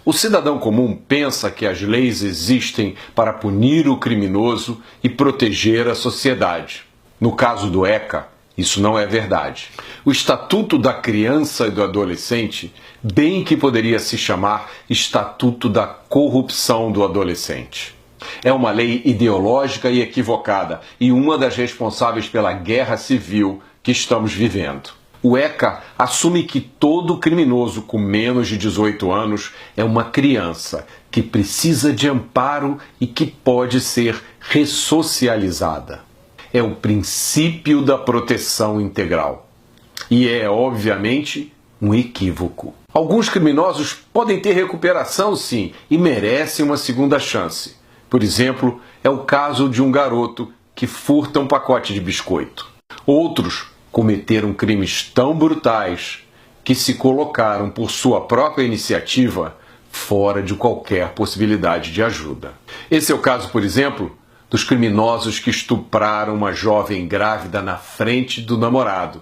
O cidadão comum pensa que as leis existem para punir o criminoso e proteger a sociedade. No caso do ECA, isso não é verdade. O Estatuto da Criança e do Adolescente, bem que poderia se chamar Estatuto da Corrupção do Adolescente. É uma lei ideológica e equivocada e uma das responsáveis pela guerra civil que estamos vivendo. O ECA assume que todo criminoso com menos de 18 anos é uma criança que precisa de amparo e que pode ser ressocializada. É o princípio da proteção integral. E é, obviamente, um equívoco. Alguns criminosos podem ter recuperação, sim, e merecem uma segunda chance. Por exemplo, é o caso de um garoto que furta um pacote de biscoito. Outros cometeram crimes tão brutais que se colocaram por sua própria iniciativa fora de qualquer possibilidade de ajuda. Esse é o caso, por exemplo, dos criminosos que estupraram uma jovem grávida na frente do namorado,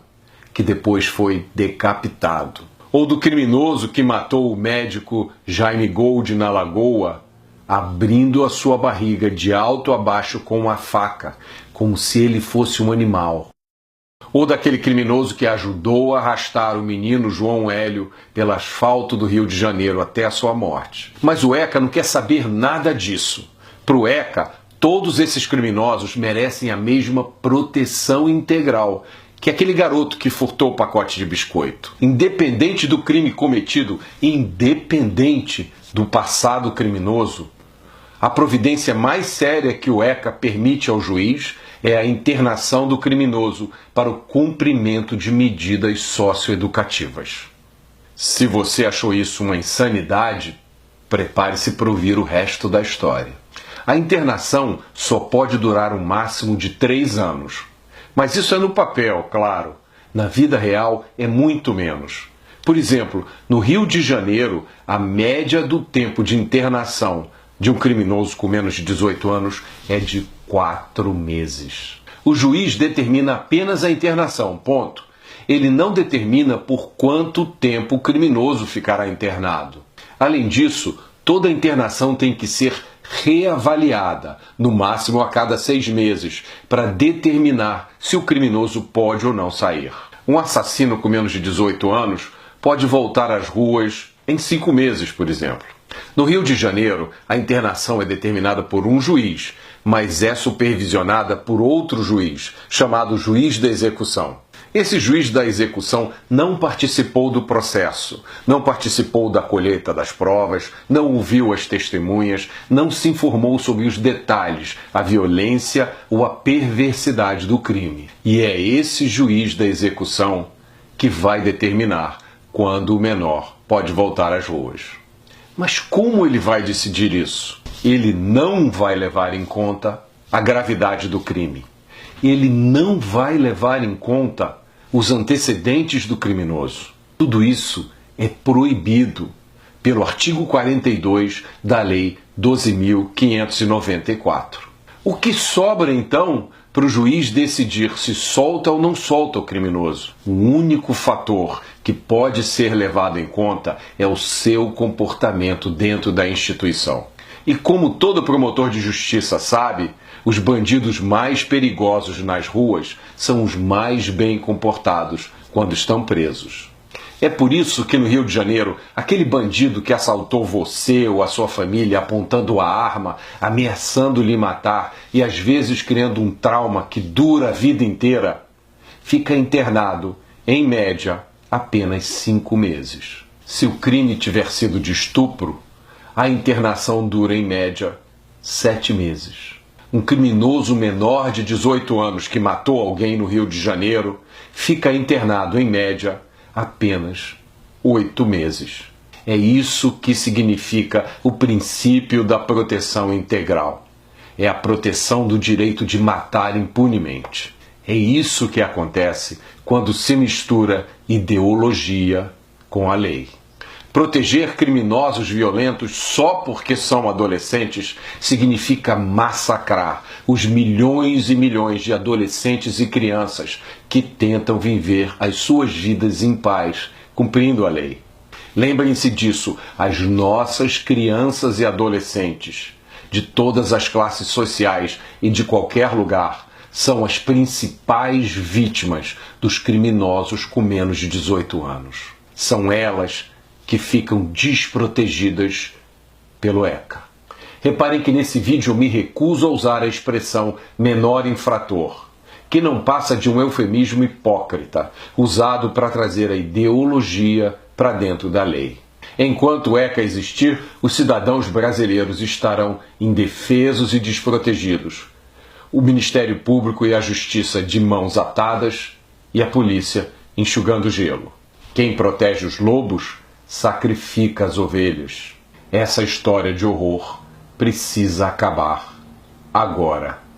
que depois foi decapitado. Ou do criminoso que matou o médico Jaime Gold na Lagoa, abrindo a sua barriga de alto a baixo com uma faca, como se ele fosse um animal. Ou daquele criminoso que ajudou a arrastar o menino João Hélio pelo asfalto do Rio de Janeiro até a sua morte. Mas o ECA não quer saber nada disso. Para o ECA, todos esses criminosos merecem a mesma proteção integral que aquele garoto que furtou o pacote de biscoito. Independente do crime cometido, independente do passado criminoso, a providência mais séria que o ECA permite ao juiz é a internação do criminoso para o cumprimento de medidas socioeducativas. Se você achou isso uma insanidade, prepare-se para ouvir o resto da história. A internação só pode durar um máximo de 3 anos. Mas isso é no papel, claro. Na vida real é muito menos. Por exemplo, no Rio de Janeiro, a média do tempo de internação de um criminoso com menos de 18 anos é de 4 meses. O juiz determina apenas a internação, ponto. Ele não determina por quanto tempo o criminoso ficará internado. Além disso, toda internação tem que ser reavaliada, no máximo a cada 6 meses, para determinar se o criminoso pode ou não sair. Um assassino com menos de 18 anos pode voltar às ruas em 5 meses, por exemplo. No Rio de Janeiro, a internação é determinada por um juiz, mas é supervisionada por outro juiz, chamado juiz da execução. Esse juiz da execução não participou do processo, não participou da colheita das provas, não ouviu as testemunhas, não se informou sobre os detalhes, a violência ou a perversidade do crime. E é esse juiz da execução que vai determinar quando o menor pode voltar às ruas. Mas como ele vai decidir isso? Ele não vai levar em conta a gravidade do crime. Ele não vai levar em conta os antecedentes do criminoso. Tudo isso é proibido pelo artigo 42 da Lei 12.594. O que sobra, então, para o juiz decidir se solta ou não solta o criminoso? O único fator que pode ser levado em conta é o seu comportamento dentro da instituição. E como todo promotor de justiça sabe, os bandidos mais perigosos nas ruas são os mais bem comportados quando estão presos. É por isso que no Rio de Janeiro, aquele bandido que assaltou você ou a sua família apontando a arma, ameaçando lhe matar e às vezes criando um trauma que dura a vida inteira, fica internado, em média, apenas 5 meses. Se o crime tiver sido de estupro, a internação dura, em média, 7 meses. Um criminoso menor de 18 anos que matou alguém no Rio de Janeiro fica internado, em média, apenas 8 meses. É isso que significa o princípio da proteção integral. É a proteção do direito de matar impunemente. É isso que acontece quando se mistura ideologia com a lei. Proteger criminosos violentos só porque são adolescentes significa massacrar os milhões e milhões de adolescentes e crianças que tentam viver as suas vidas em paz, cumprindo a lei. Lembrem-se disso, as nossas crianças e adolescentes, de todas as classes sociais e de qualquer lugar, são as principais vítimas dos criminosos com menos de 18 anos. São elas que ficam desprotegidas pelo ECA. Reparem que nesse vídeo eu me recuso a usar a expressão menor infrator, que não passa de um eufemismo hipócrita, usado para trazer a ideologia para dentro da lei. Enquanto o ECA existir, os cidadãos brasileiros estarão indefesos e desprotegidos. O Ministério Público e a Justiça de mãos atadas e a polícia enxugando gelo. Quem protege os lobos sacrifica as ovelhas. Essa história de horror precisa acabar agora.